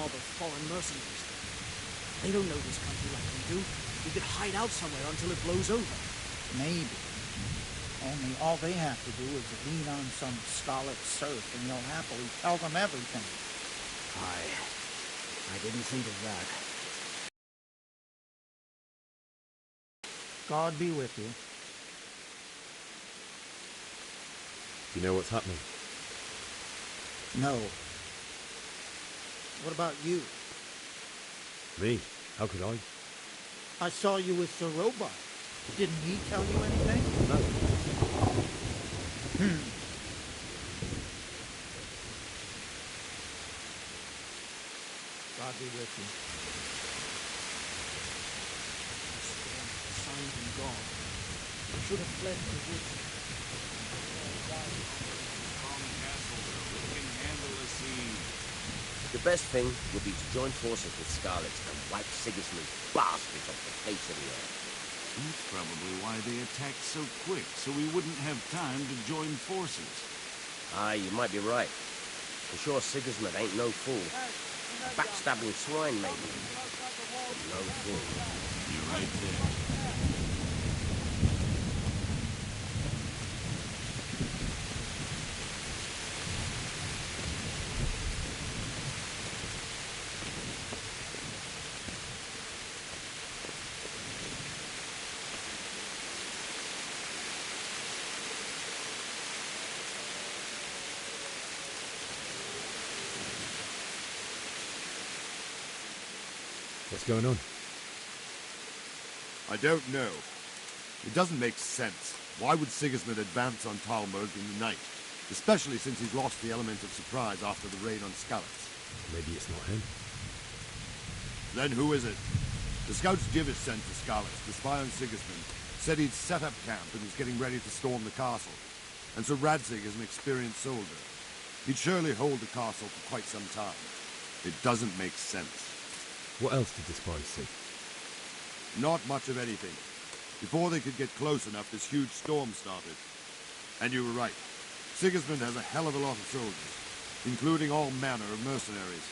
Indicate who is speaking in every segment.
Speaker 1: mob of foreign mercenaries. They don't know this country like we do. We could hide out somewhere until it blows over.
Speaker 2: Maybe. Only all they have to do is lean on some scarlet serf and you'll happily tell them everything.
Speaker 1: I didn't think of that.
Speaker 2: God be with you.
Speaker 3: Do you know what's happening?
Speaker 2: No. What about you?
Speaker 3: Me? How could I?
Speaker 2: I saw you with the robot. Didn't he tell you anything?
Speaker 3: No.
Speaker 2: God be with you.
Speaker 1: Signed and gone. I should have fled to the woods.
Speaker 4: Calm castle, we can handle the siege.
Speaker 5: The best thing would be to join forces with Scarlets and wipe Sigismund's bastards off the face of the earth.
Speaker 4: That's probably why they attacked so quick, so we wouldn't have time to join forces.
Speaker 5: Aye, you might be right. For sure Sigismund ain't no fool. Backstabbing swine, maybe. But no fool.
Speaker 4: You're right there.
Speaker 3: What's going on?
Speaker 6: I don't know. It doesn't make sense. Why would Sigismund advance on Talmberg in the night? Especially since he's lost the element of surprise after the raid on Skalitz.
Speaker 3: Maybe it's not him.
Speaker 6: Then who is it? The scouts Divis sent to Skalitz to spy on Sigismund said he'd set up camp and was getting ready to storm the castle. And so Radzig is an experienced soldier. He'd surely hold the castle for quite some time. It doesn't make sense.
Speaker 3: What else did the spies see?
Speaker 6: Not much of anything. Before they could get close enough, this huge storm started. And you were right. Sigismund has a hell of a lot of soldiers, including all manner of mercenaries.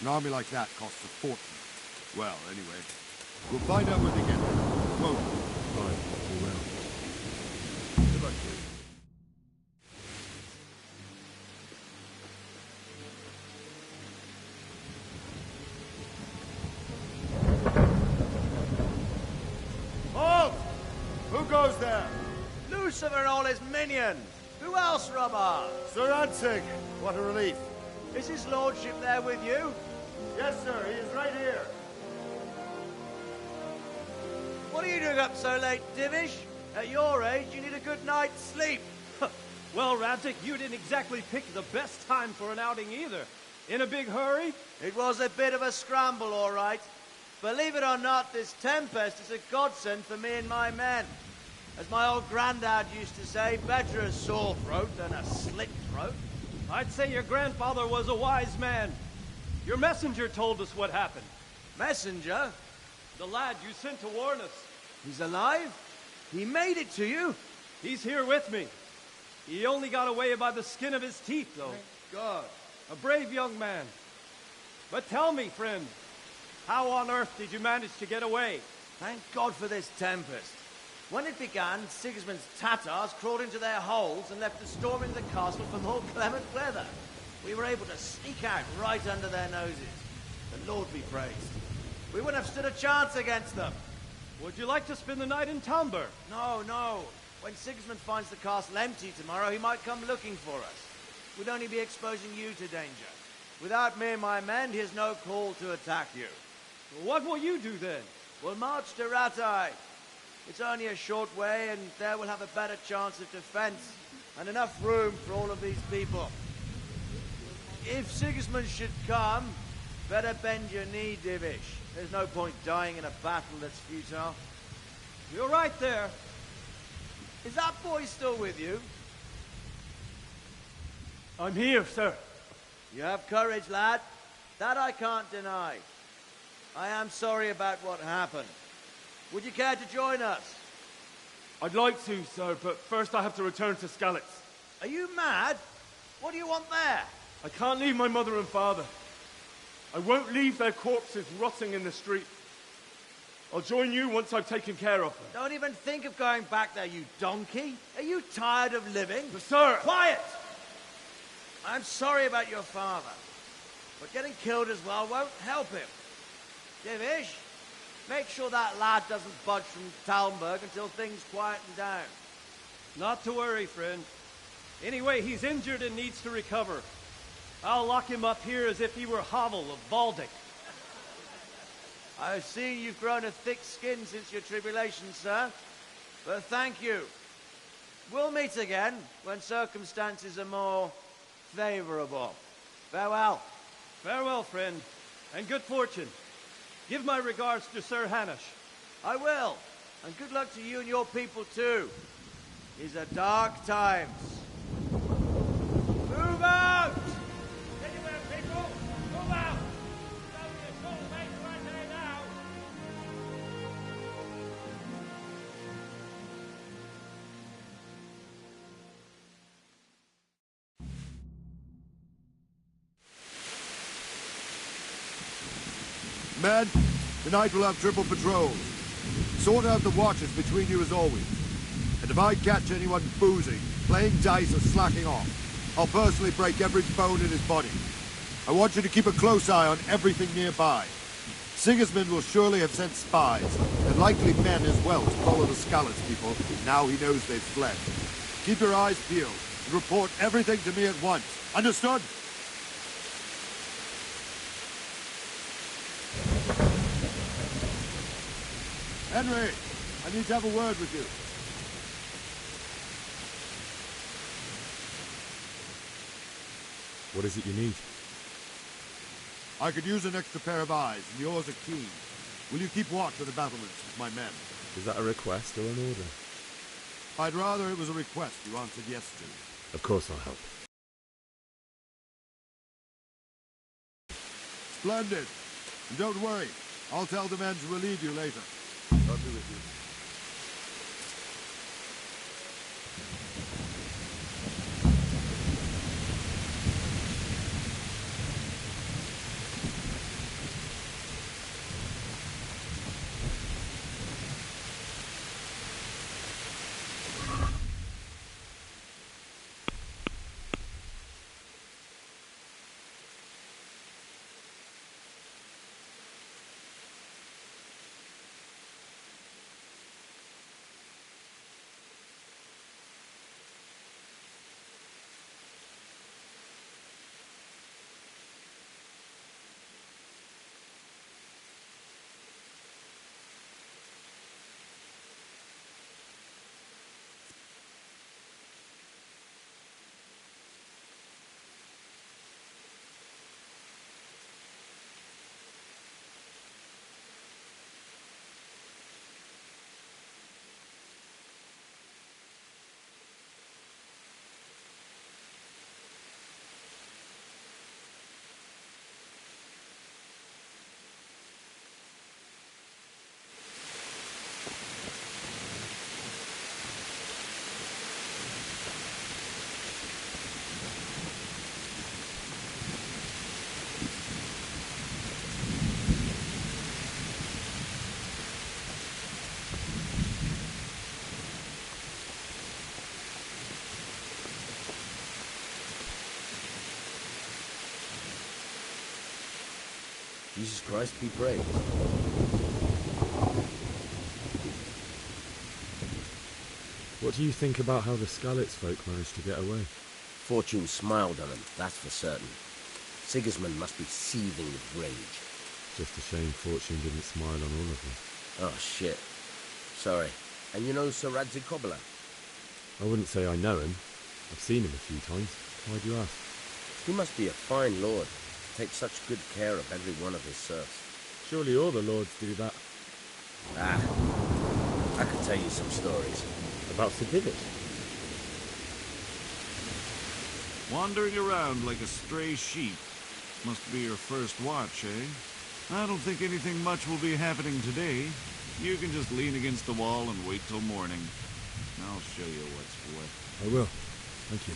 Speaker 6: An army like that costs a fortune. Well, anyway, we'll find out when they get there, won't we?
Speaker 3: Fine, we will.
Speaker 6: Good luck to you. Who goes there?
Speaker 7: Lucifer and all his minions. Who else, Robber?
Speaker 6: Sir Radzig. What a relief.
Speaker 7: Is his lordship there with you?
Speaker 6: Yes, sir. He is right here.
Speaker 7: What are you doing up so late, Divish? At your age, you need a good night's sleep.
Speaker 8: Well, Radzig, you didn't exactly pick the best time for an outing either. In a big hurry?
Speaker 7: It was a bit of a scramble, all right. Believe it or not, this tempest is a godsend for me and my men. As my old granddad used to say, better a sore throat than a slit throat.
Speaker 8: I'd say your grandfather was a wise man. Your messenger told us what happened.
Speaker 7: Messenger?
Speaker 8: The lad you sent to warn us.
Speaker 7: He's alive? He made it to you?
Speaker 8: He's here with me. He only got away by the skin of his teeth, though.
Speaker 7: Thank God.
Speaker 8: A brave young man. But tell me, friend, how on earth did you manage to get away?
Speaker 7: Thank God for this tempest. When it began, Sigismund's Tatars crawled into their holes and left us storming the castle for more clement weather. We were able to sneak out right under their noses. The Lord be praised. We wouldn't have stood a chance against them.
Speaker 8: Would you like to spend the night in Talmberg?
Speaker 7: No, no. When Sigismund finds the castle empty tomorrow, he might come looking for us. We'd only be exposing you to danger. Without me and my men, he has no call to attack you.
Speaker 8: What will you do then?
Speaker 7: We'll march to Ratai. It's only a short way, and there we'll have a better chance of defense, and enough room for all of these people. If Sigismund should come, better bend your knee, Divish. There's no point dying in a battle that's futile.
Speaker 8: You're right there.
Speaker 7: Is that boy still with you?
Speaker 8: I'm here, sir.
Speaker 7: You have courage, lad. That I can't deny. I am sorry about what happened. Would you care to join us?
Speaker 8: I'd like to, sir, but first I have to return to Skalitz.
Speaker 7: Are you mad? What do you want there?
Speaker 8: I can't leave my mother and father. I won't leave their corpses rotting in the street. I'll join you once I've taken care of them.
Speaker 7: Don't even think of going back there, you donkey. Are you tired of living?
Speaker 8: But sir...
Speaker 7: Quiet! I'm sorry about your father, but getting killed as well won't help him. Divish, make sure that lad doesn't budge from Talmberg until things quieten down.
Speaker 8: Not to worry, friend. Anyway, he's injured and needs to recover. I'll lock him up here as if he were Havel of Baldic.
Speaker 7: I've seen you've grown a thick skin since your tribulation, sir. But thank you. We'll meet again when circumstances are more favorable. Farewell.
Speaker 8: Farewell, friend, and good fortune. Give my regards to Sir Hanush.
Speaker 7: I will. And good luck to you and your people, too. These are dark times. Move out!
Speaker 8: Anywhere, people! Move out! It's only a short way to right there now!
Speaker 6: Men, tonight we'll have triple patrols. Sort out the watches between you as always. And if I catch anyone boozing, playing dice or slacking off, I'll personally break every bone in his body. I want you to keep a close eye on everything nearby. Sigismund will surely have sent spies, and likely men as well, to follow the Skalitz people, now he knows they've fled. Keep your eyes peeled, and report everything to me at once. Understood? Henry, I need to have a word with you.
Speaker 3: What is it you need?
Speaker 6: I could use an extra pair of eyes, and yours are keen. Will you keep watch of the battlements with my men?
Speaker 3: Is that a request or an order?
Speaker 6: I'd rather it was a request you answered yes to.
Speaker 3: Of course I'll help.
Speaker 6: Splendid. And don't worry, I'll tell the men to relieve you later.
Speaker 3: I'll be with you.
Speaker 5: Jesus Christ be praised.
Speaker 3: What do you think about how the Skalitz folk managed to get away?
Speaker 5: Fortune smiled on him, that's for certain. Sigismund must be seething with rage.
Speaker 3: Just a shame Fortune didn't smile on all of them.
Speaker 5: Oh, shit. Sorry. And you know Sir Radzikobala?
Speaker 3: I wouldn't say I know him. I've seen him a few times. Why do you ask?
Speaker 5: He must be a fine lord. Takes such good care of every one of his serfs.
Speaker 3: Surely all the lords do that.
Speaker 5: Ah, I could tell you some stories.
Speaker 3: About Sir Divish?
Speaker 4: Wandering around like a stray sheep. Must be your first watch, eh? I don't think anything much will be happening today. You can just lean against the wall and wait till morning. I'll show you what's what.
Speaker 3: I will. Thank you.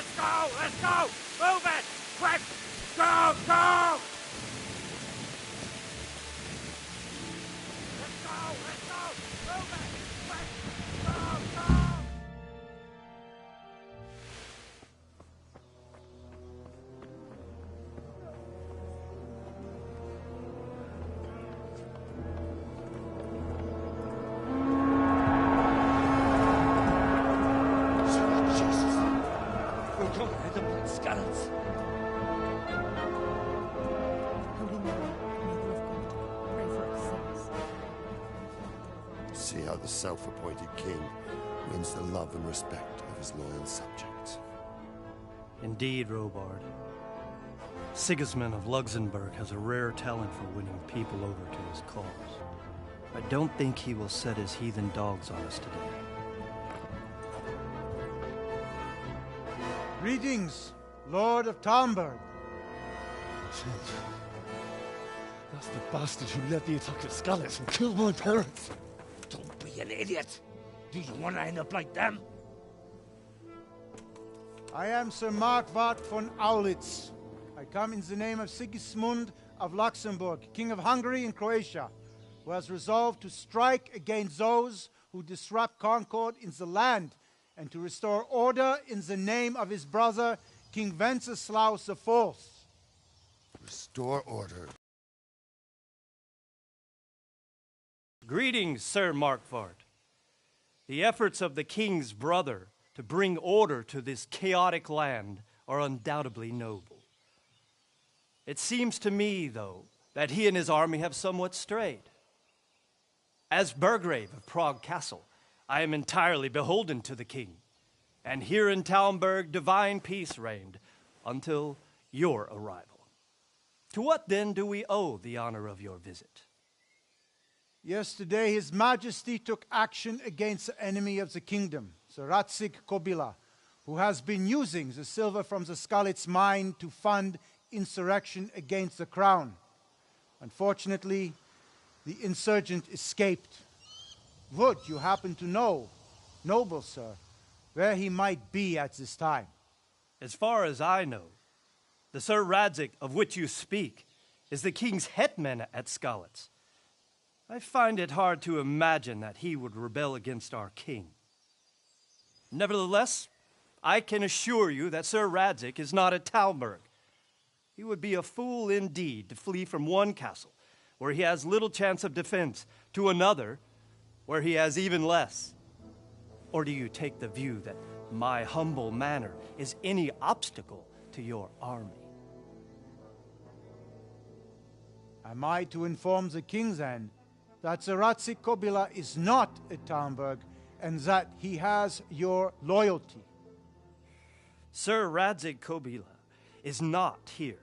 Speaker 5: Let's go! Let's go! Move it! Quick! Go! Go! Let's go! Let's go! Move it! Quick! Go! Go!
Speaker 9: See how the self-appointed king wins the love and respect of his loyal subjects.
Speaker 8: Indeed, Robard. Sigismund of Luxembourg has a rare talent for winning people over to his cause. I don't think he will set his heathen dogs on us today.
Speaker 2: Greetings, Lord of Talmberg.
Speaker 10: That's the bastard who led the attack at Skalitz and killed my parents.
Speaker 11: Don't be an idiot. Do you want to end up like them?
Speaker 2: I am Sir Markwart von Aulitz. I come in the name of Sigismund of Luxembourg, King of Hungary and Croatia, who has resolved to strike against those who disrupt concord in the land and to restore order in the name of his brother, King Wenceslaus IV.
Speaker 9: Restore order.
Speaker 8: Greetings, Sir Markwart. The efforts of the king's brother to bring order to this chaotic land are undoubtedly noble. It seems to me, though, that he and his army have somewhat strayed. As Burgrave of Prague Castle, I am entirely beholden to the king, and here in Talmberg divine peace reigned until your arrival. To what then do we owe the honor of your visit?
Speaker 2: Yesterday, His Majesty took action against the enemy of the kingdom, the Ratsig Kobila, who has been using the silver from the Skalitz mine to fund insurrection against the crown. Unfortunately, the insurgent escaped. Would you happen to know, noble sir, where he might be at this time?
Speaker 8: As far as I know, the Sir Radzik of which you speak is the king's hetman at Skalitz. I find it hard to imagine that he would rebel against our king. Nevertheless, I can assure you that Sir Radzik is not at Talmberg. He would be a fool indeed to flee from one castle, where he has little chance of defense, to another, where he has even less. Or do you take the view that my humble manner is any obstacle to your army?
Speaker 2: Am I to inform the king then that the Ratsik Kobila is not at Talmberg and that he has your loyalty?
Speaker 8: Sir Radzik Kobila is not here,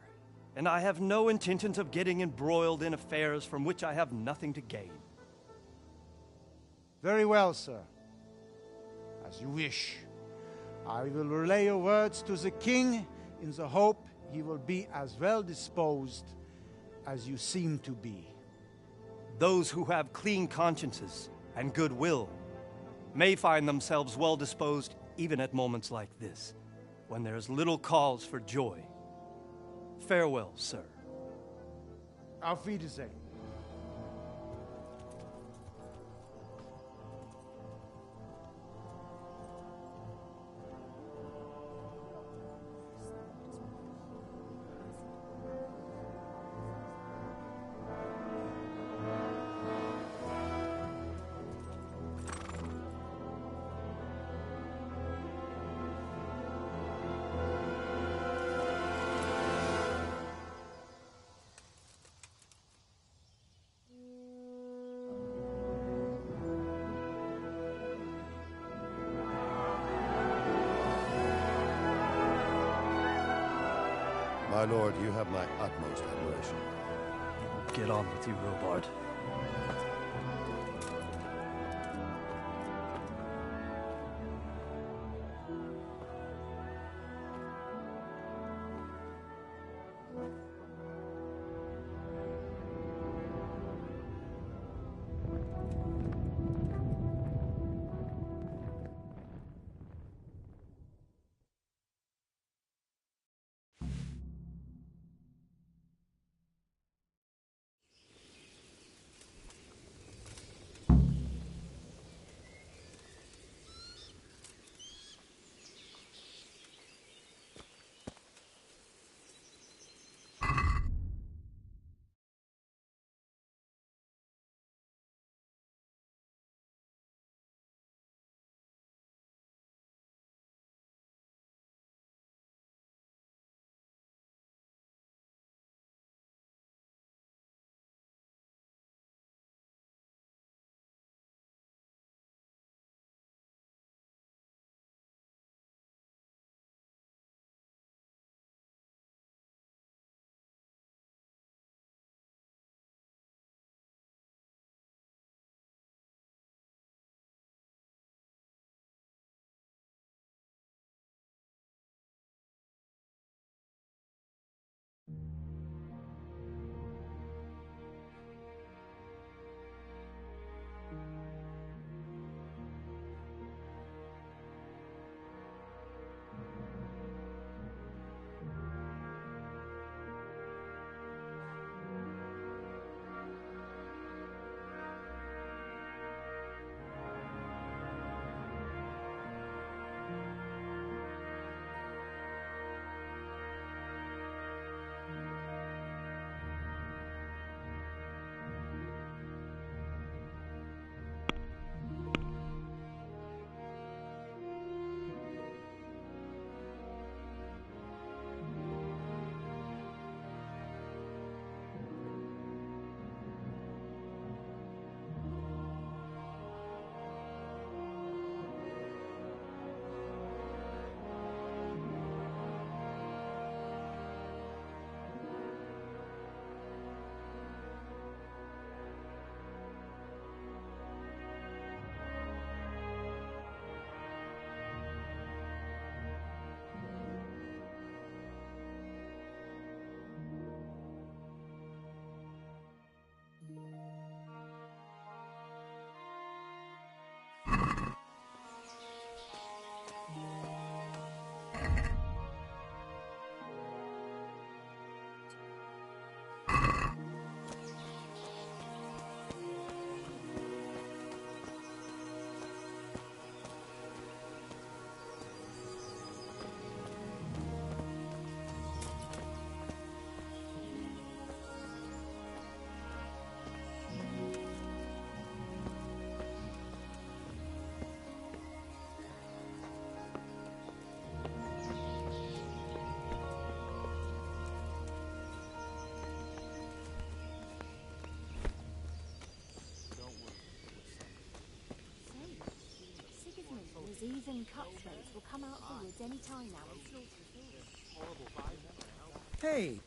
Speaker 8: and I have no intentions of getting embroiled in affairs from which I have nothing to gain.
Speaker 2: Very well, sir. As you wish. I will relay your words to the king in the hope he will be as well disposed as you seem to be.
Speaker 8: Those who have clean consciences and goodwill may find themselves well disposed even at moments like this, when there is little cause for joy. Farewell, sir.
Speaker 2: Auf Wiedersehen.
Speaker 9: My lord, you have my utmost admiration.
Speaker 8: Get on with you, Robard.
Speaker 12: Seasoned cutthroats will come out of the woods any time now and slaughter us all.
Speaker 1: Hey,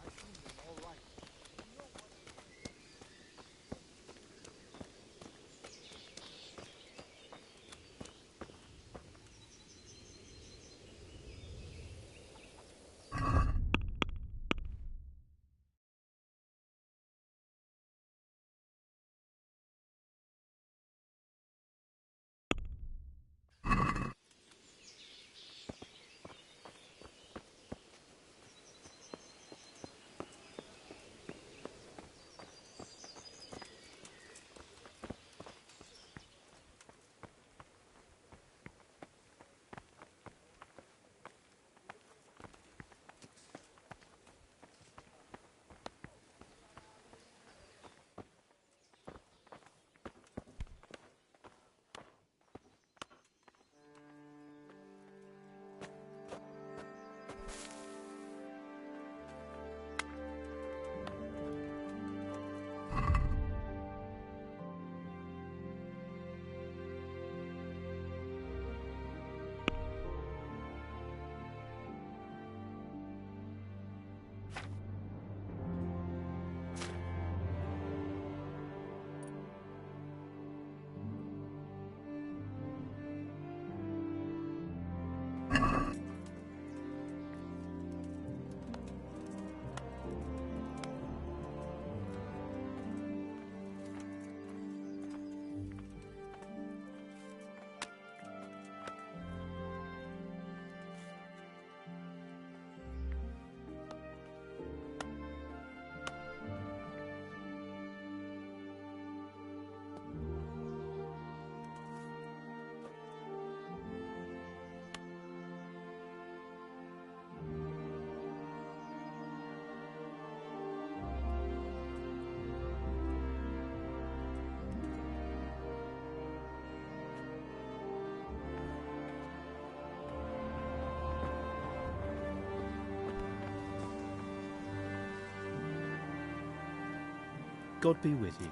Speaker 13: God be with you.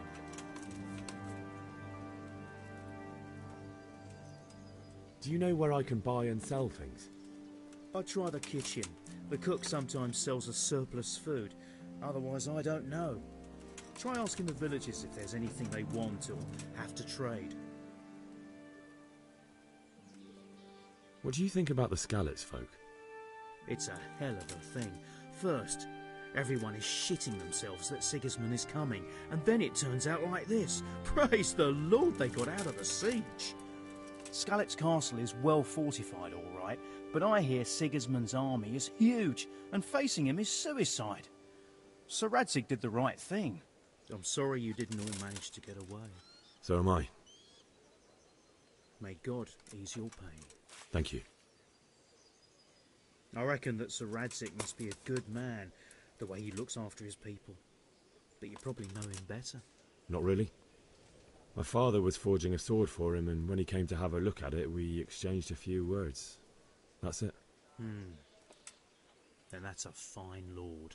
Speaker 3: Do you know where I can buy and sell things?
Speaker 13: I try the kitchen. The cook sometimes sells us surplus food. Otherwise, I don't know. Try asking the villagers if there's anything they want or have to trade.
Speaker 3: What do you think about the Skalitz folk?
Speaker 13: It's a hell of a thing. First, everyone is shitting themselves that Sigismund is coming, and then it turns out like this. Praise the Lord they got out of the siege. Skalitz Castle is well fortified, all right, but I hear Sigismund's army is huge, and facing him is suicide. Sir Radzig did the right thing. I'm sorry you didn't all manage to get away.
Speaker 3: So am I.
Speaker 13: May God ease your pain.
Speaker 3: Thank you.
Speaker 13: I reckon that Sir Radzig must be a good man, the way he looks after his people. But you probably know him better.
Speaker 3: Not really. My father was forging a sword for him, and when he came to have a look at it, we exchanged a few words. That's it.
Speaker 13: Then that's a fine lord.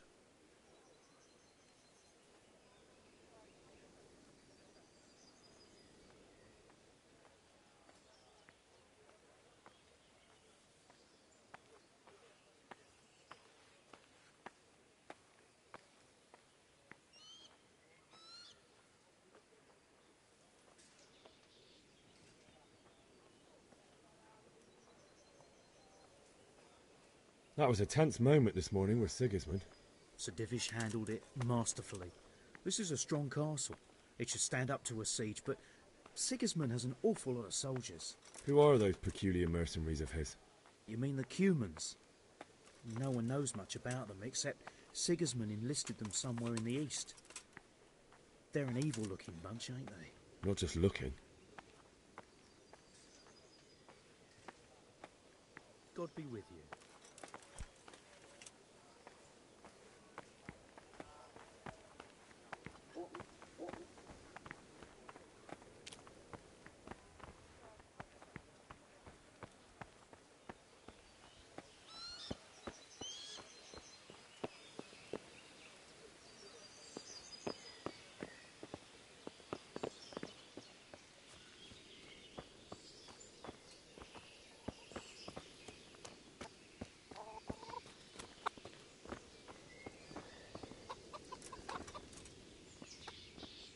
Speaker 3: That was a tense moment this morning with Sigismund.
Speaker 13: Sir Divish handled it masterfully. This is a strong castle. It should stand up to a siege, but Sigismund has an awful lot of soldiers.
Speaker 3: Who are those peculiar mercenaries of his?
Speaker 13: You mean the Cumans? No one knows much about them, except Sigismund enlisted them somewhere in the east. They're an evil-looking bunch, ain't they?
Speaker 3: Not just looking.
Speaker 13: God be with you.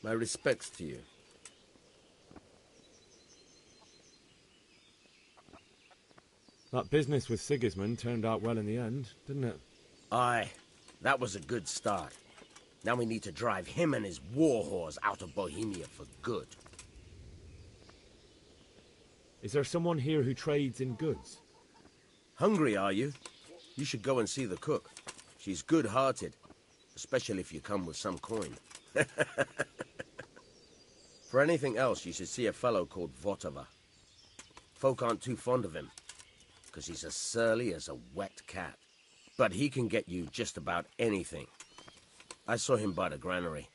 Speaker 5: My respects to you.
Speaker 3: That business with Sigismund turned out well in the end, didn't it?
Speaker 5: Aye, that was a good start. Now we need to drive him and his war whores out of Bohemia for good.
Speaker 3: Is there someone here who trades in goods?
Speaker 5: Hungry, are you? You should go and see the cook. She's good-hearted, especially if you come with some coin. For anything else, you should see a fellow called Votava. Folk aren't too fond of him, because he's as surly as a wet cat. But he can get you just about anything. I saw him by the granary.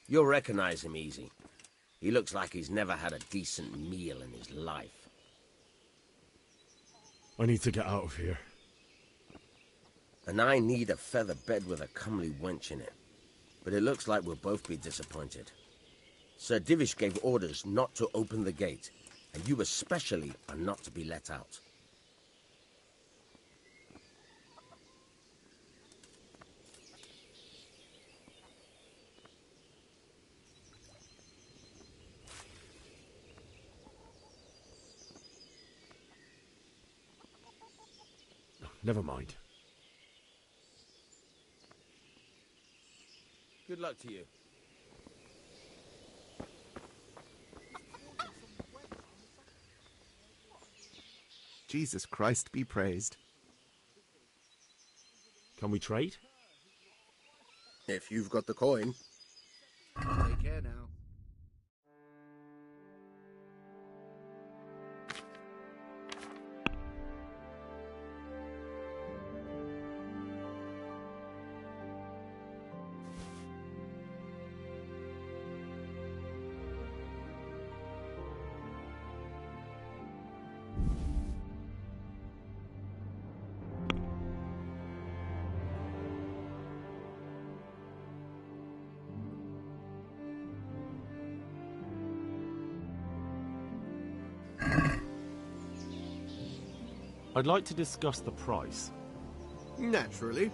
Speaker 5: You'll recognize him easy. He looks like he's never had a decent meal in his life.
Speaker 3: I need to get out of here.
Speaker 5: And I need a feather bed with a comely wench in it. But it looks like we'll both be disappointed. Sir Divish gave orders not to open the gate, and you especially are not to be let out.
Speaker 3: Never mind.
Speaker 5: Good luck to you.
Speaker 14: Jesus Christ be praised.
Speaker 3: Can we trade?
Speaker 5: If you've got the coin.
Speaker 14: Take care now.
Speaker 3: I'd like to discuss the price.
Speaker 14: Naturally.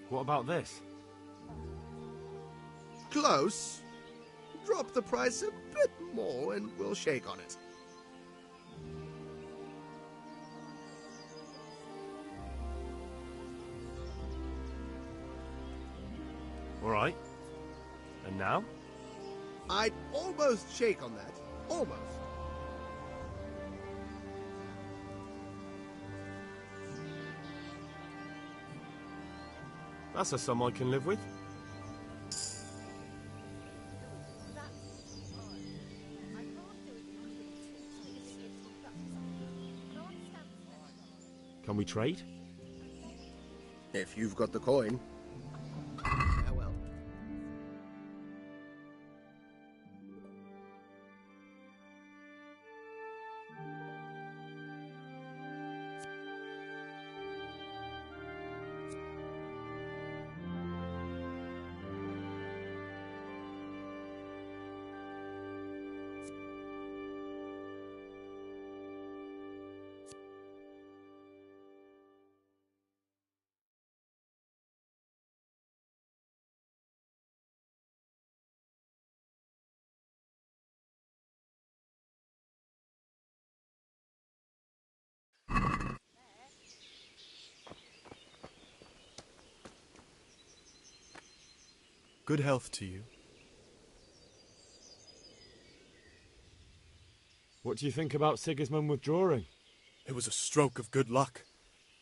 Speaker 3: What about this?
Speaker 14: Close. Drop the price a bit more and we'll shake on it.
Speaker 3: All right. And now?
Speaker 14: I'd almost shake on that. Almost.
Speaker 3: That's a sum I can live with. Can we trade?
Speaker 14: If you've got the coin. Farewell.
Speaker 10: Good health to you.
Speaker 3: What do you think about Sigismund withdrawing?
Speaker 10: It was a stroke of good luck.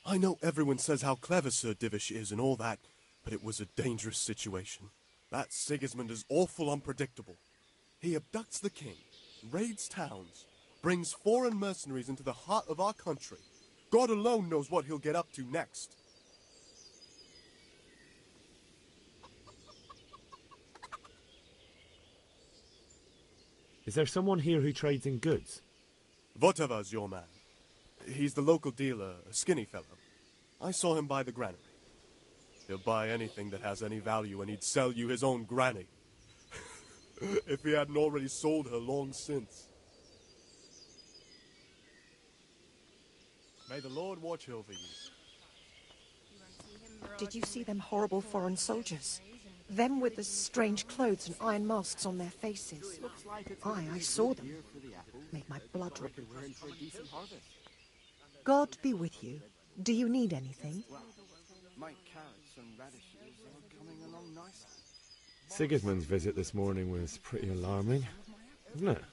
Speaker 10: I know everyone says how clever Sir Divish is and all that, but it was a dangerous situation. That Sigismund is awful unpredictable. He abducts the king, raids towns, brings foreign mercenaries into the heart of our country. God alone knows what he'll get up to next.
Speaker 3: Is there someone here who trades in goods?
Speaker 10: Votava's your man. He's the local dealer, a skinny fellow. I saw him by the granary. He'll buy anything that has any value, and he'd sell you his own granny. If he hadn't already sold her long since. May the Lord watch over you.
Speaker 15: Did you see them horrible foreign soldiers? Them with the strange clothes and iron masks on their faces. I saw them. Made my blood run. God be with you. Do you need anything?
Speaker 1: My carrots and radishes are coming along nicely.
Speaker 3: Sigismund's visit this morning was pretty alarming, wasn't it?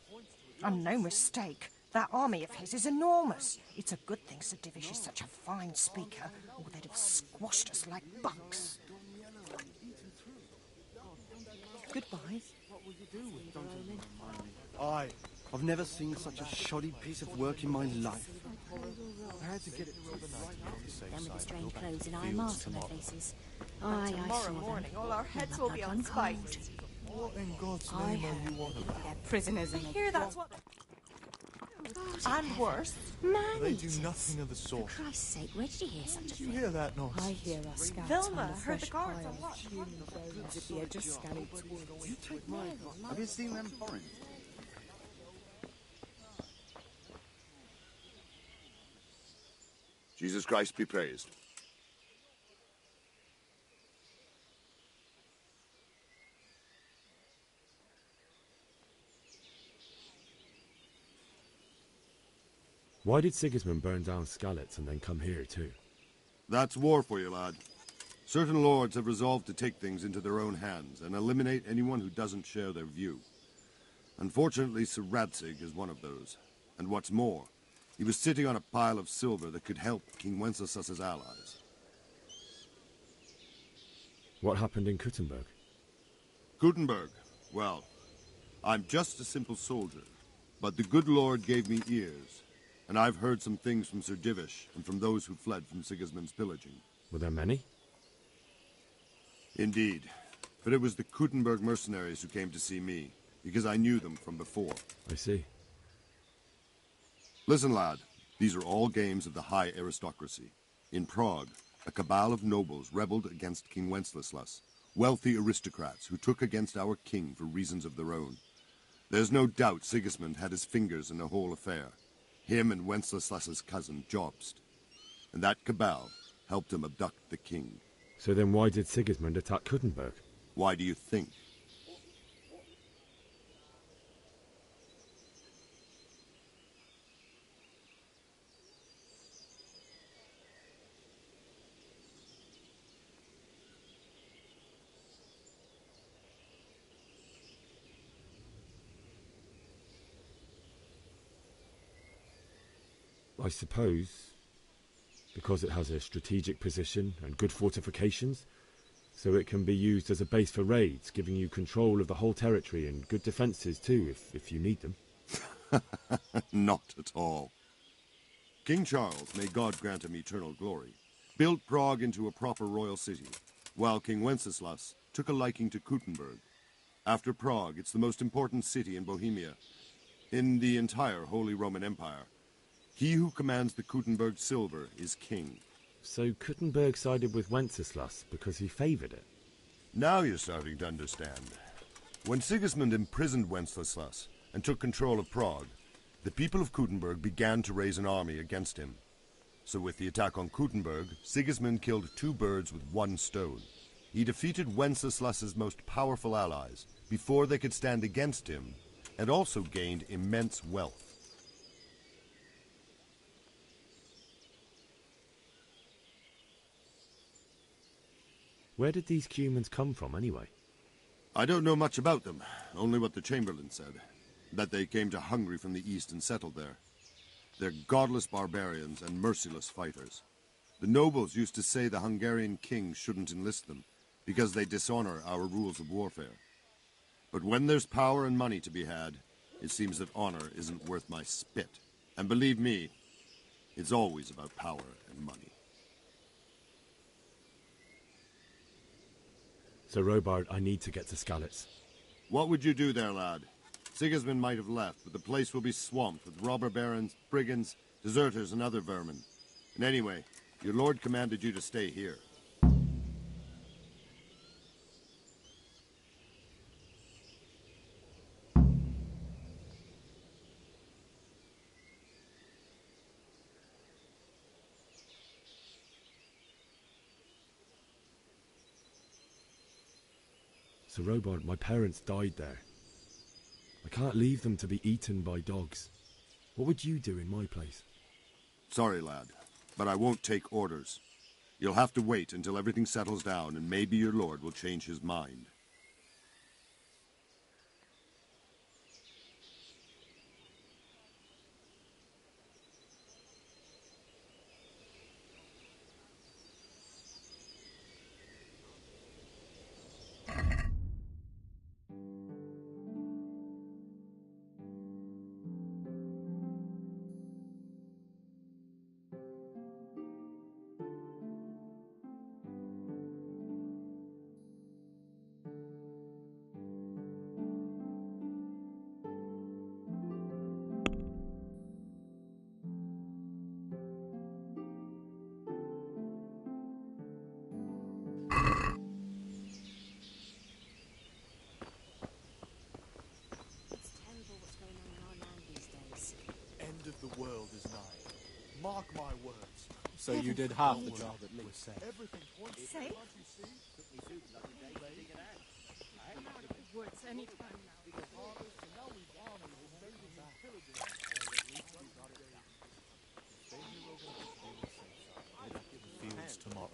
Speaker 15: And no mistake. That army of his is enormous. It's a good thing Sir Divish is such a fine speaker, or they'd have squashed us like bugs. Goodbye.
Speaker 1: What will you do with Dungeon?
Speaker 10: Aye.
Speaker 1: I've never seen such a shoddy piece of work in my life. I had to get it
Speaker 12: Them with the strange clothes and iron masks on their faces. I
Speaker 16: Tomorrow
Speaker 12: saw
Speaker 16: morning,
Speaker 12: them.
Speaker 16: all our heads
Speaker 12: They're
Speaker 16: will
Speaker 12: not
Speaker 16: be
Speaker 12: that
Speaker 16: on spike.
Speaker 12: uncold.
Speaker 6: What in God's
Speaker 12: I
Speaker 6: name are
Speaker 12: heard
Speaker 6: you on about?
Speaker 12: they're prisoners
Speaker 16: I
Speaker 12: and
Speaker 16: hear that's what... And worse.
Speaker 12: Man
Speaker 10: They do nothing of the sort.
Speaker 12: For Christ's sake, where did you hear such a
Speaker 10: Did you
Speaker 12: thing?
Speaker 10: hear that noise?
Speaker 17: I hear our scouts
Speaker 16: Vilma
Speaker 17: on the
Speaker 16: heard the
Speaker 17: fresh
Speaker 16: guards
Speaker 17: pile,
Speaker 16: on watch.
Speaker 17: fuming the bones at the edge of Scalit's woods.
Speaker 1: Have you seen them foreign?
Speaker 9: Jesus Christ be praised.
Speaker 3: Why did Sigismund burn down Skalitz and then come here too?
Speaker 6: That's war for you, lad. Certain lords have resolved to take things into their own hands and eliminate anyone who doesn't share their view. Unfortunately, Sir Radzig is one of those. And what's more, he was sitting on a pile of silver that could help King Wenceslas's allies.
Speaker 3: What happened in Kuttenberg?
Speaker 6: Gutenberg, well, I'm just a simple soldier, but the good Lord gave me ears, and I've heard some things from Sir Divish and from those who fled from Sigismund's pillaging.
Speaker 3: Were there many?
Speaker 6: Indeed, but it was the Kuttenberg mercenaries who came to see me, because I knew them from before.
Speaker 3: I see.
Speaker 6: Listen, lad, these are all games of the high aristocracy. In Prague, a cabal of nobles rebelled against King Wenceslas, wealthy aristocrats who took against our king for reasons of their own. There's no doubt Sigismund had his fingers in the whole affair, him and Wenceslas's cousin Jobst. And that cabal helped him abduct the king.
Speaker 3: So then why did Sigismund attack Kuttenberg?
Speaker 6: Why do you think?
Speaker 3: I suppose because it has a strategic position and good fortifications, so it can be used as a base for raids, giving you control of the whole territory and good defences too, if you need them.
Speaker 6: Not at all. King Charles, may God grant him eternal glory, built Prague into a proper royal city, while King Wenceslas took a liking to Kuttenberg. After Prague, it's the most important city in Bohemia, in the entire Holy Roman Empire. He who commands the Kuttenberg silver is king.
Speaker 3: So Kuttenberg sided with Wenceslas because he favoured it?
Speaker 6: Now you're starting to understand. When Sigismund imprisoned Wenceslas and took control of Prague, the people of Kuttenberg began to raise an army against him. So with the attack on Kuttenberg, Sigismund killed two birds with one stone. He defeated Wenceslas's most powerful allies before they could stand against him, and also gained immense wealth.
Speaker 3: Where did these Cumans come from, anyway?
Speaker 6: I don't know much about them, only what the Chamberlain said, that they came to Hungary from the east and settled there. They're godless barbarians and merciless fighters. The nobles used to say the Hungarian king shouldn't enlist them, because they dishonor our rules of warfare. But when there's power and money to be had, it seems that honor isn't worth my spit. And believe me, it's always about power and money.
Speaker 3: So, Robard, I need to get to Skalitz.
Speaker 6: What would you do there, lad? Sigismund might have left, but the place will be swamped with robber barons, brigands, deserters, and other vermin. And anyway, your lord commanded you to stay here.
Speaker 3: Sir Robard, my parents died there. I can't leave them to be eaten by dogs. What would you do in my place?
Speaker 6: Sorry, lad, but I won't take orders. You'll have to wait until everything settles down, and maybe your lord will change his mind.
Speaker 12: It's terrible what's going on in our land these days.
Speaker 10: End of the world is nigh. Mark my words.
Speaker 18: So you did half the job at least.
Speaker 10: Everything points to
Speaker 12: Safe?
Speaker 10: can't you see?
Speaker 17: I'm out of the woods anytime now.
Speaker 10: Fields tomorrow.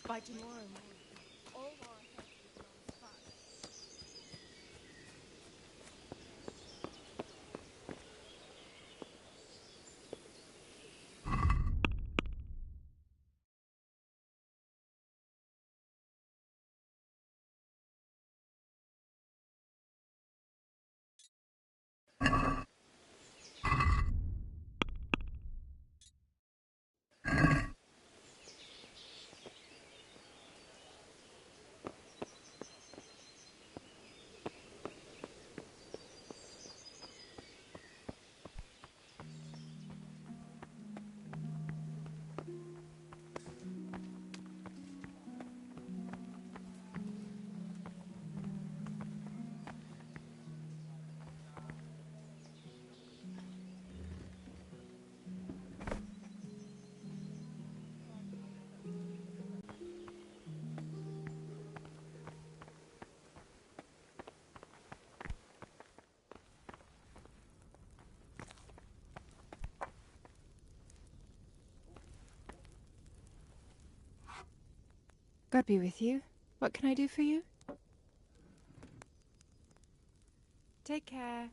Speaker 17: By tomorrow morning, all our heads will be on fire.
Speaker 19: God be with you. What can I do for you? Take care.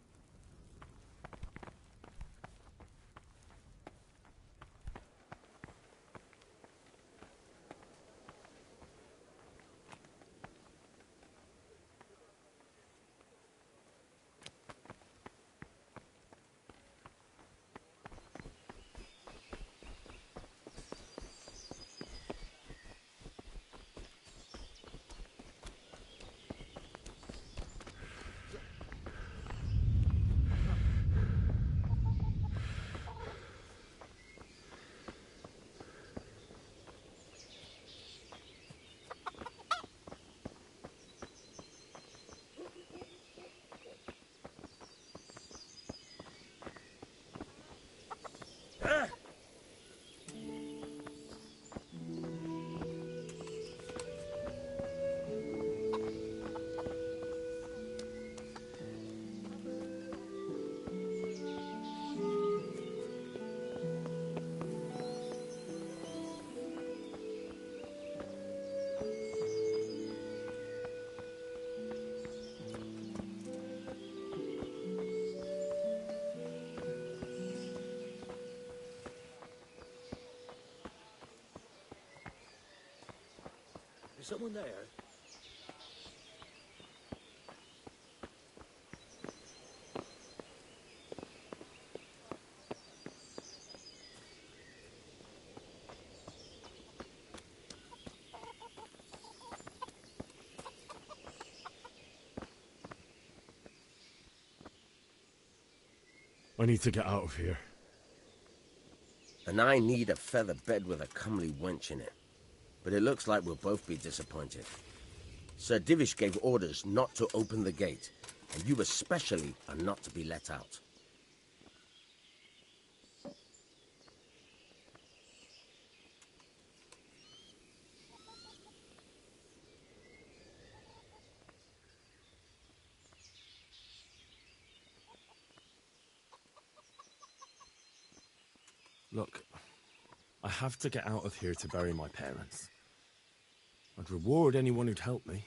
Speaker 11: Is someone there?
Speaker 3: I need to get out of here.
Speaker 5: And I need a feather bed with a comely wench in it. But it looks like we'll both be disappointed. Sir Divish gave orders not to open the gate, and you especially are not to be let out.
Speaker 3: Look, I have to get out of here to bury my parents. I'd reward anyone who'd help me.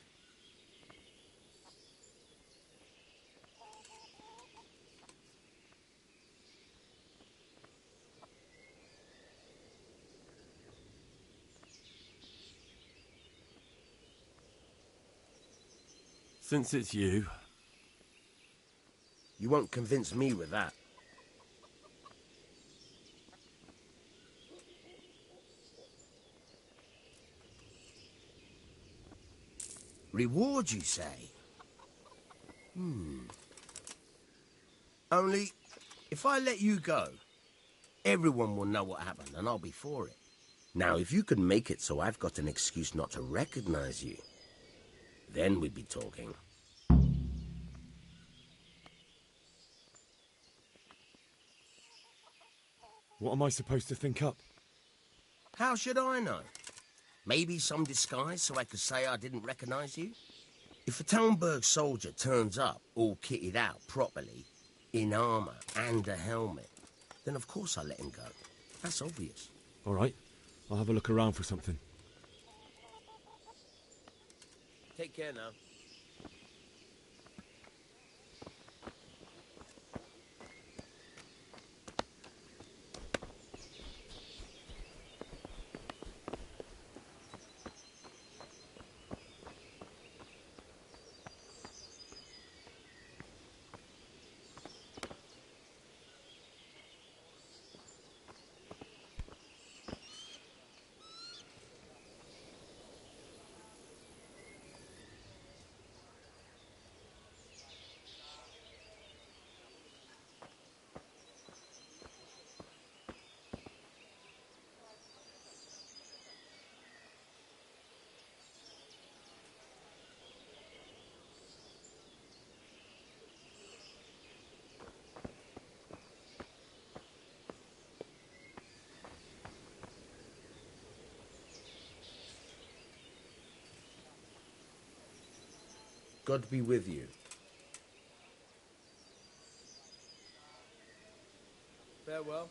Speaker 3: Since it's you...
Speaker 5: You won't convince me with that. Reward, you say? Only, if I let you go, everyone will know what happened and I'll be for it. Now, if you can make it so I've got an excuse not to recognize you, then we'd be talking.
Speaker 3: What am I supposed to think up?
Speaker 5: How should I know? Maybe some disguise so I could say I didn't recognize you? If a Talmberg soldier turns up all kitted out properly, in armor and a helmet, then of course I let him go. That's obvious.
Speaker 3: All right, I'll have a look around for something.
Speaker 5: Take care now. God be with you. Farewell.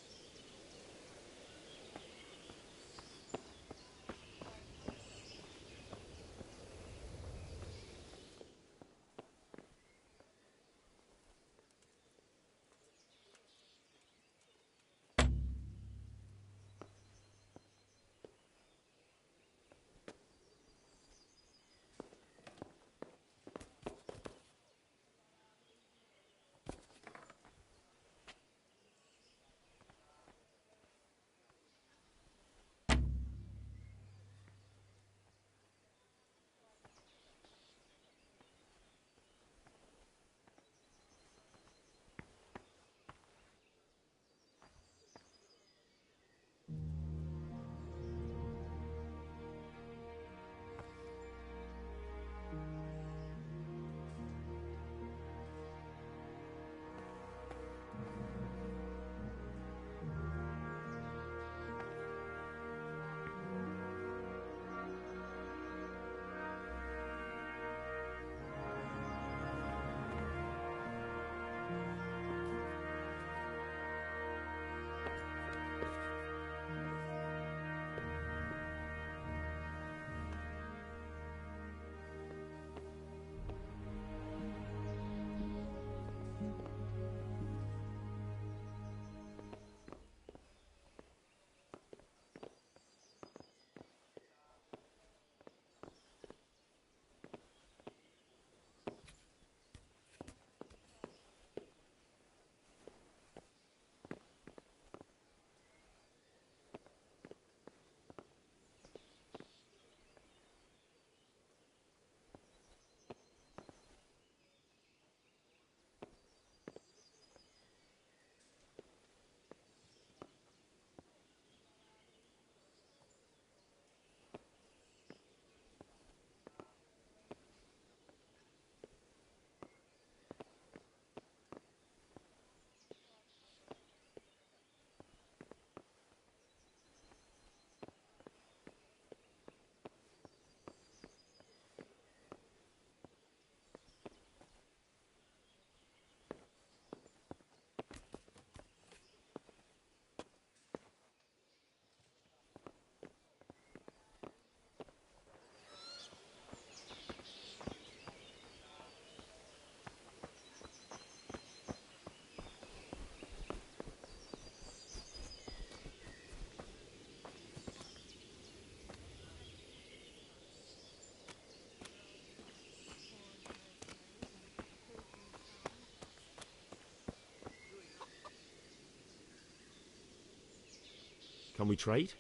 Speaker 3: Can we trade?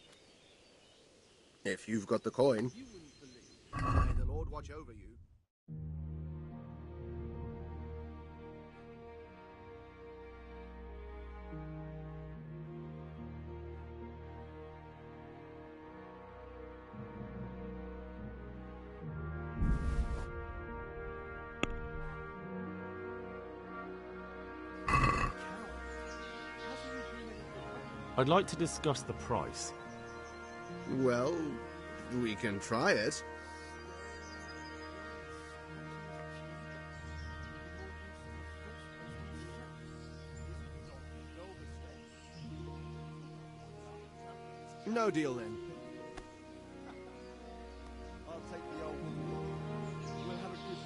Speaker 14: If you've got the coin. May the Lord watch over you.
Speaker 3: I'd like to discuss the price.
Speaker 14: Well, we can try it. No deal then.
Speaker 7: I'll take the old one. We'll have a good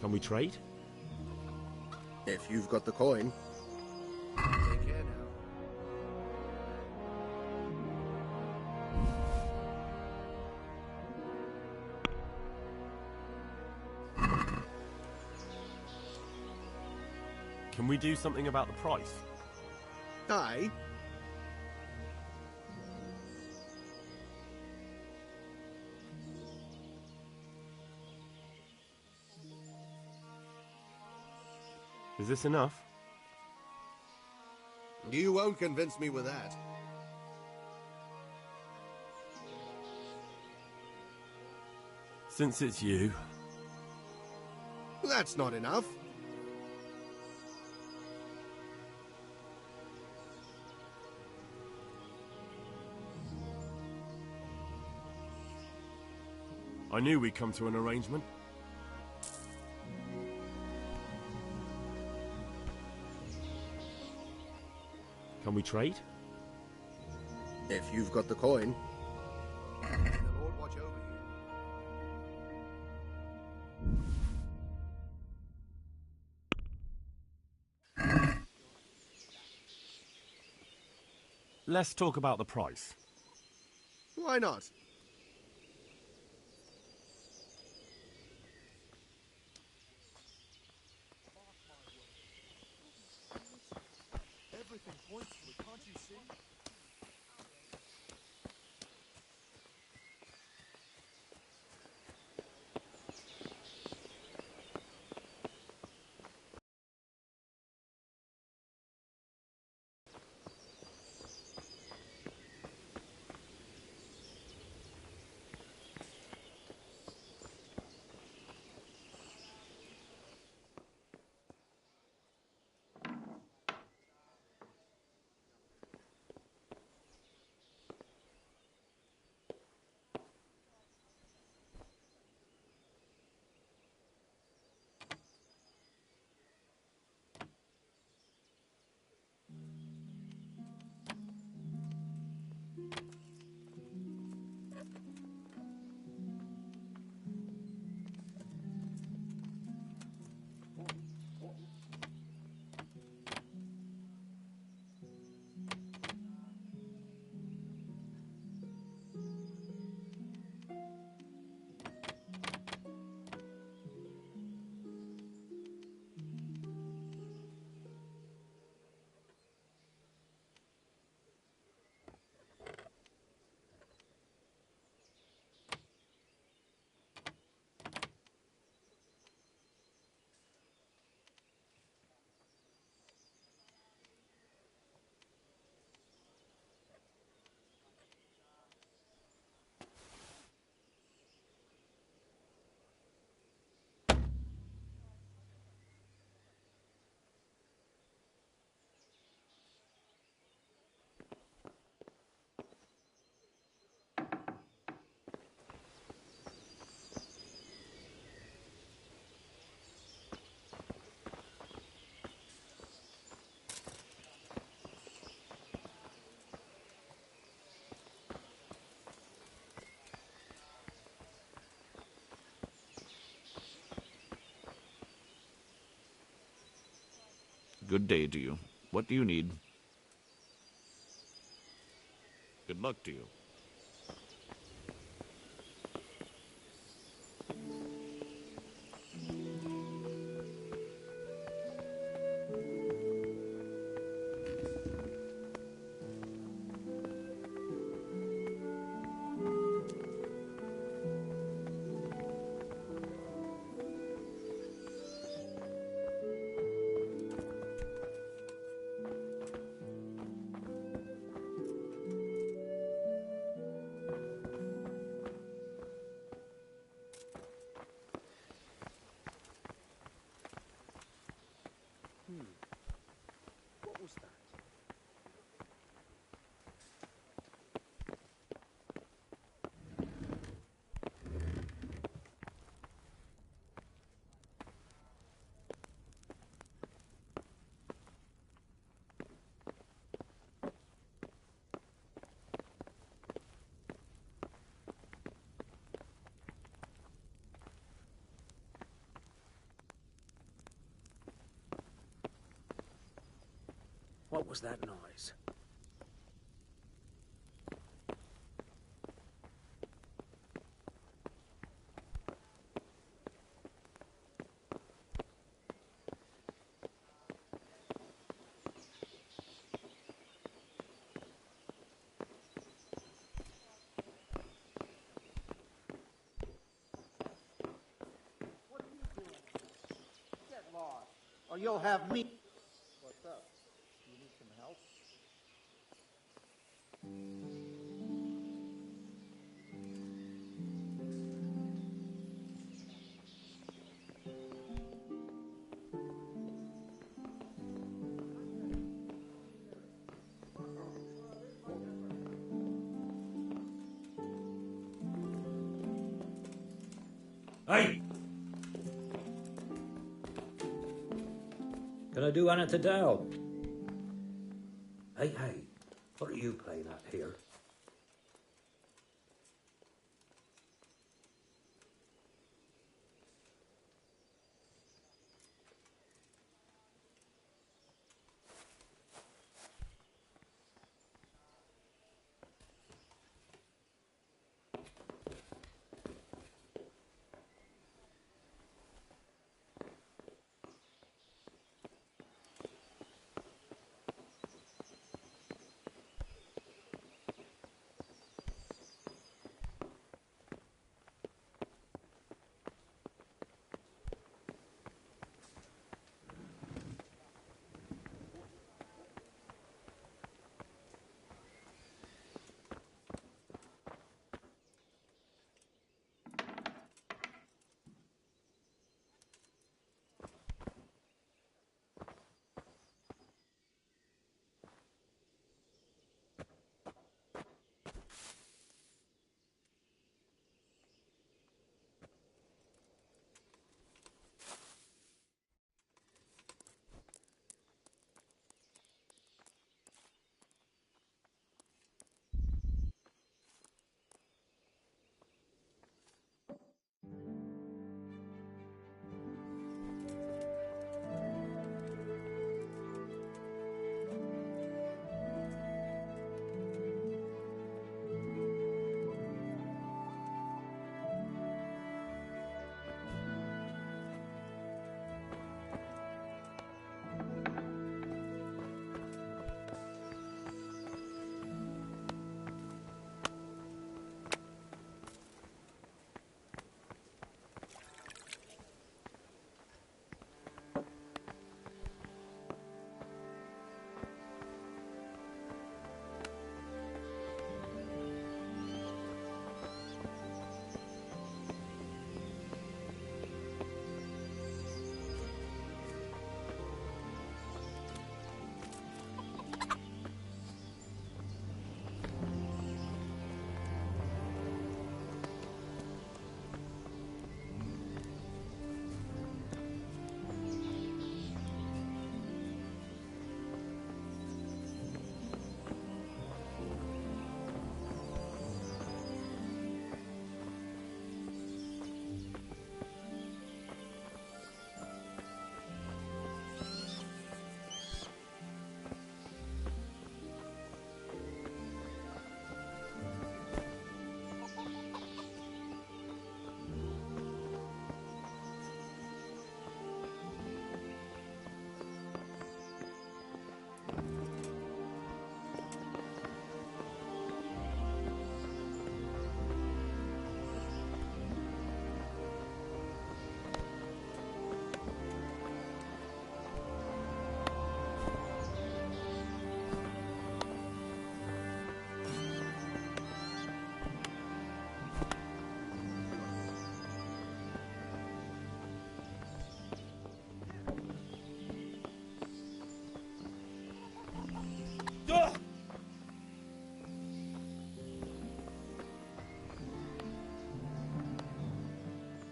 Speaker 3: Can we trade?
Speaker 14: If you've got the coin. Take care now.
Speaker 3: Can we do something about the price?
Speaker 14: Aye.
Speaker 3: Is this enough?
Speaker 14: You won't convince me with that.
Speaker 3: Since it's you.
Speaker 14: That's not enough.
Speaker 3: I knew we'd come to an arrangement. Can we trade?
Speaker 14: If you've got the coin. May the Lord watch over you.
Speaker 3: Let's talk about the price.
Speaker 14: Why not?
Speaker 6: Everything points to it, can't you see?
Speaker 4: Good day to you. What do you need? Good luck to you.
Speaker 11: What was that noise?
Speaker 20: Get lost, or you'll have me. What's up? You need some help?
Speaker 11: Hey! Can I do anything to help? Hey, what are you playing at here?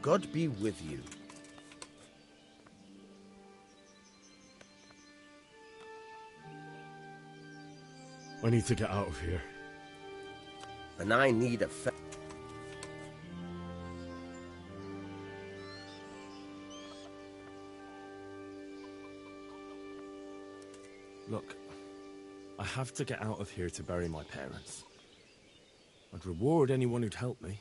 Speaker 5: God be with you.
Speaker 3: I need to get out of here.
Speaker 5: And I need a
Speaker 4: Look,
Speaker 3: have to get out of here to bury my parents. I'd reward anyone who'd help me.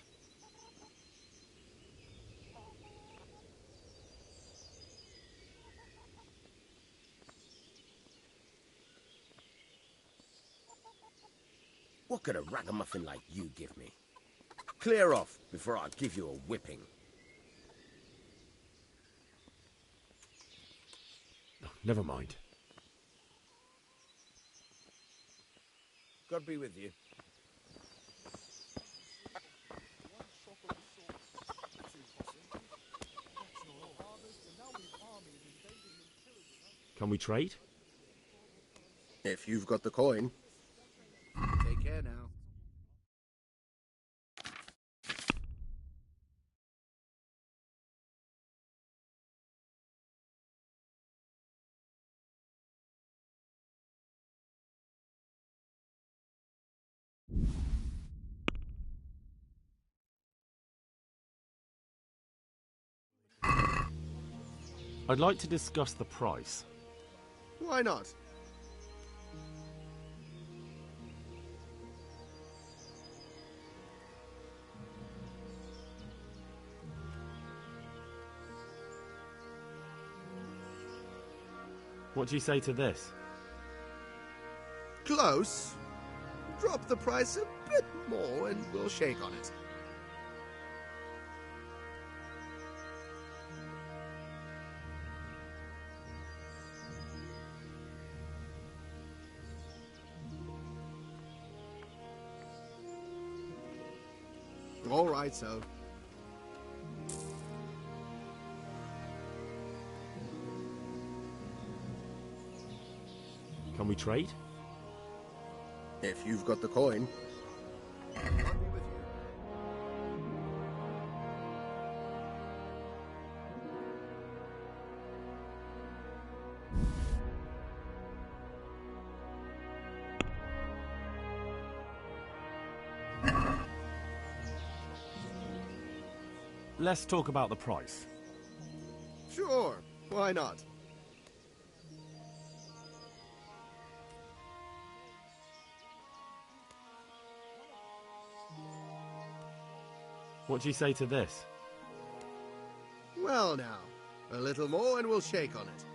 Speaker 5: What could a ragamuffin like you give me? Clear off before I give you a whipping.
Speaker 3: Never mind.
Speaker 5: God be with you.
Speaker 3: Can we trade?
Speaker 14: If you've got the coin.
Speaker 20: Take care now.
Speaker 3: I'd like to discuss the price.
Speaker 14: Why not?
Speaker 3: What do you say to this?
Speaker 14: Close. Drop the price a bit more and we'll shake on it. All right, so.
Speaker 3: Can we trade?
Speaker 14: If you've got the coin.
Speaker 3: Let's talk about the price.
Speaker 14: Sure, why not?
Speaker 3: What do you say to this?
Speaker 14: Well now, a little more and we'll shake on it.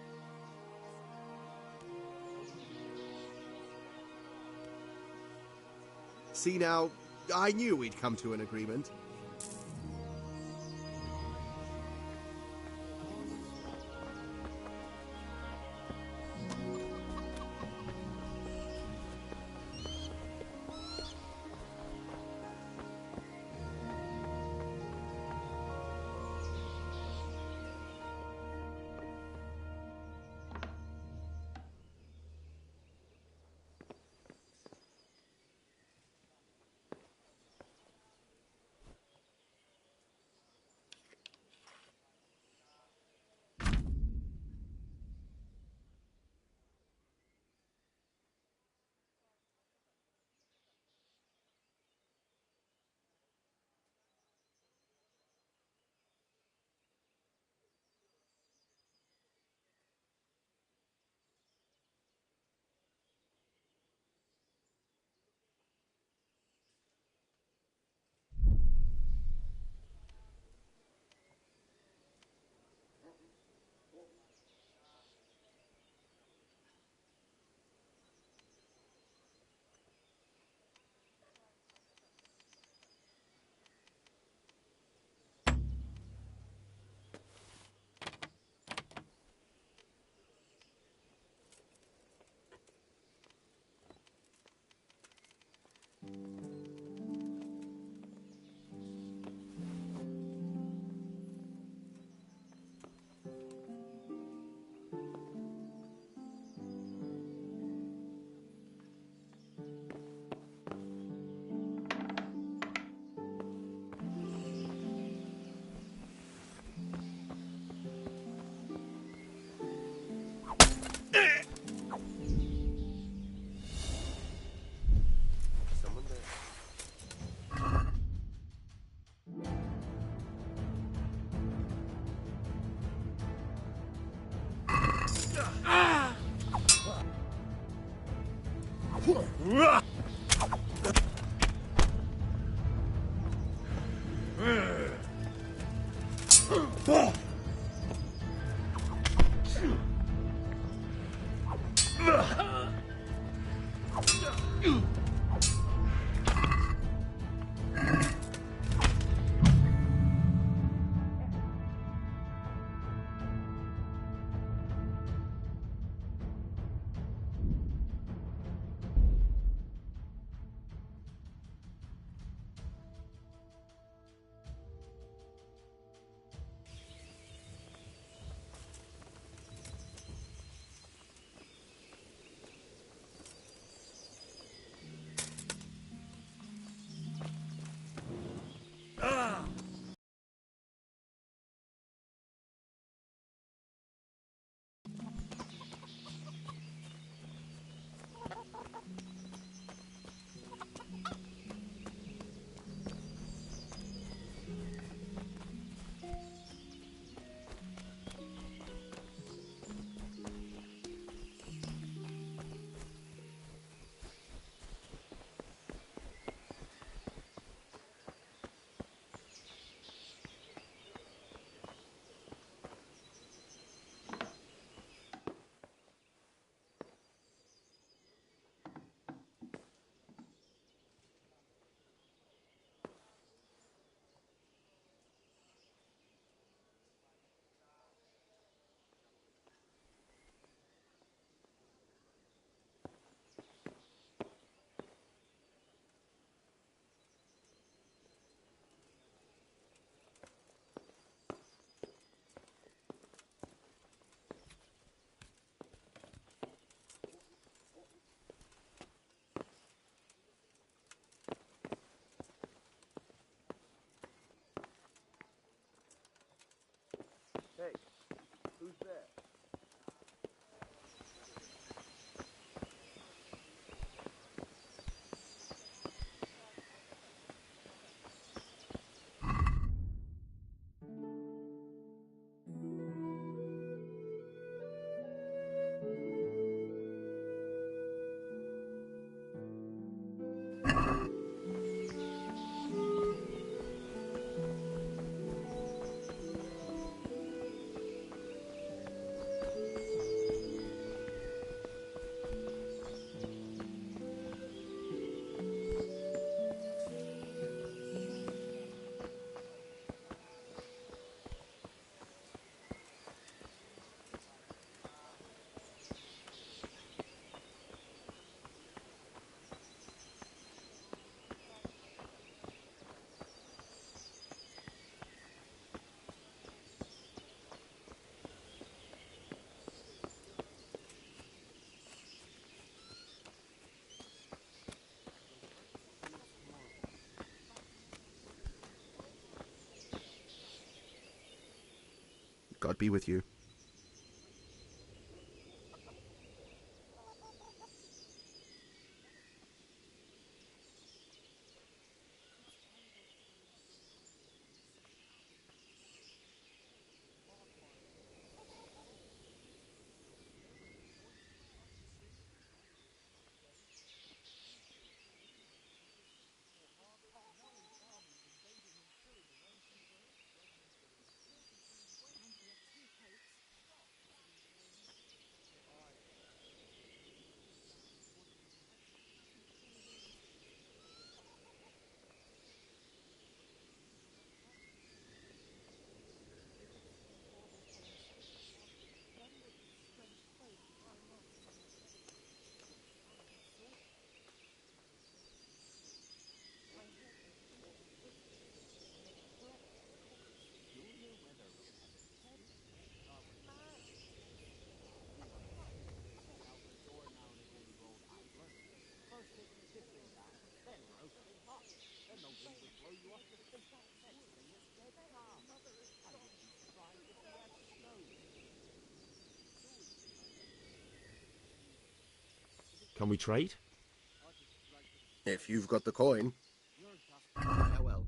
Speaker 14: See now, I knew we'd come to an agreement.
Speaker 7: Hey, who's there?
Speaker 14: God be with you.
Speaker 3: Can we trade?
Speaker 14: If you've got the coin. Farewell.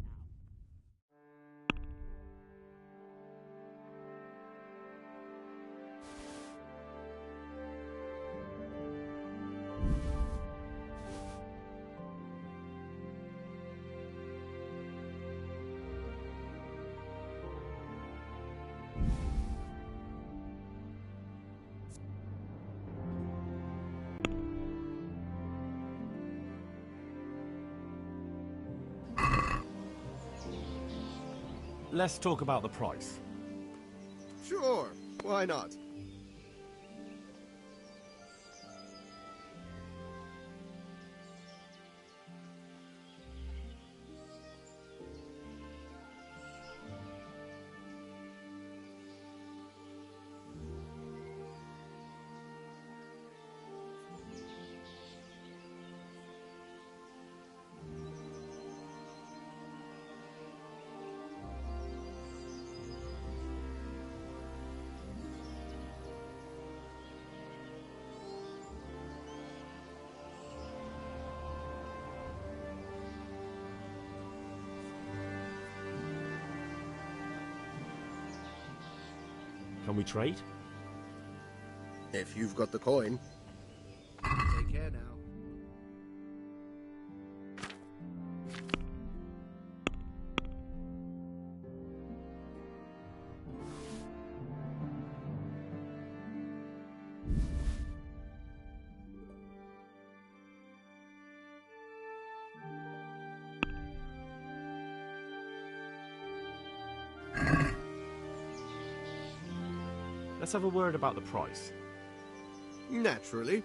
Speaker 3: let's talk about the price.
Speaker 14: Sure, why not?
Speaker 3: Can we trade?
Speaker 14: If you've got the coin. Take care now.
Speaker 3: Let's have a word about the price.
Speaker 14: Naturally.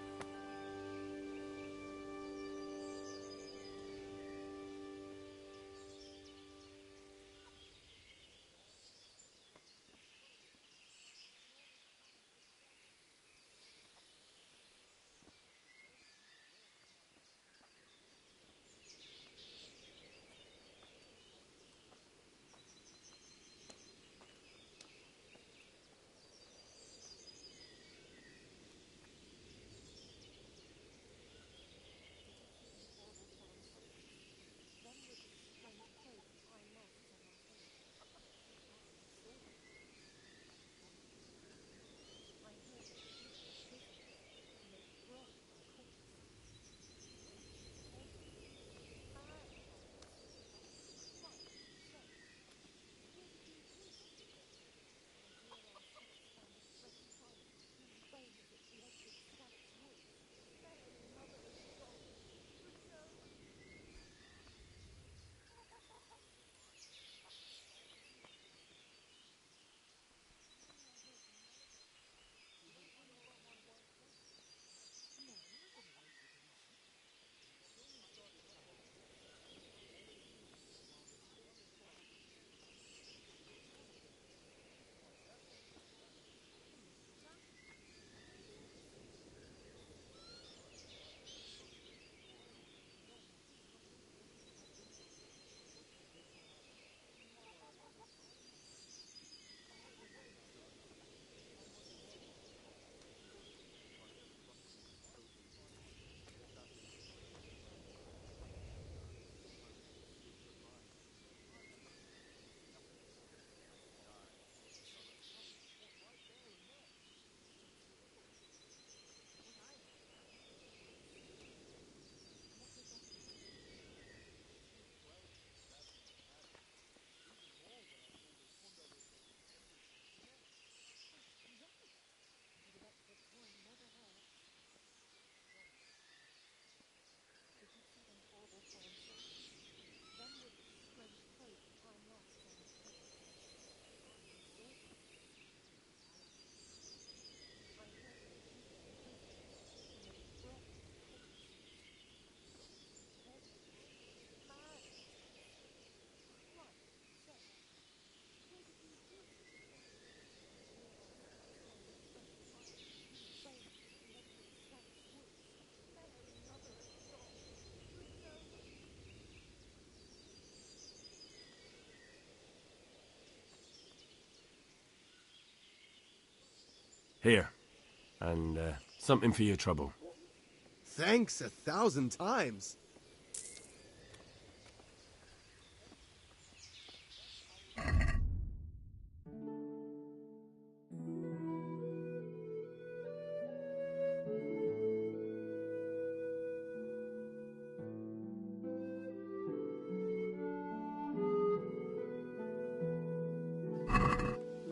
Speaker 3: Here. And something for your trouble.
Speaker 14: Thanks 1,000 times.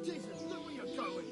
Speaker 20: Jesus, look where you're going!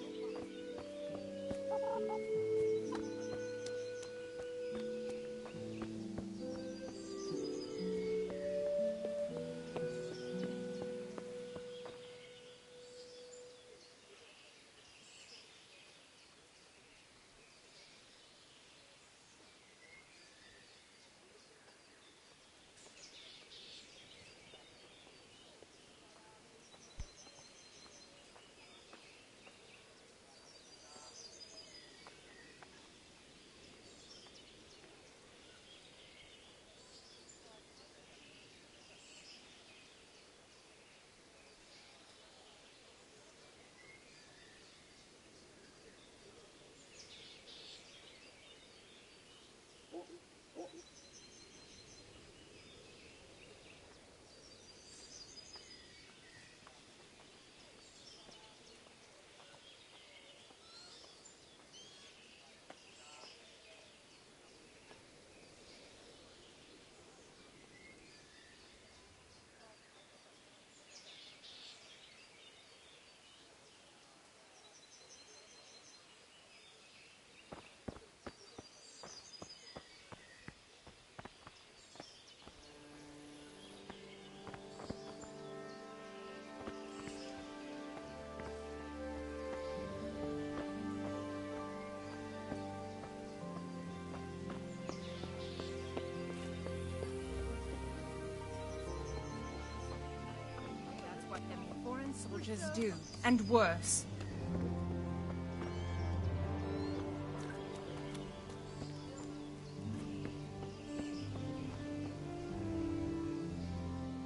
Speaker 19: what them foreign soldiers do, and worse.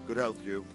Speaker 6: Good health, you.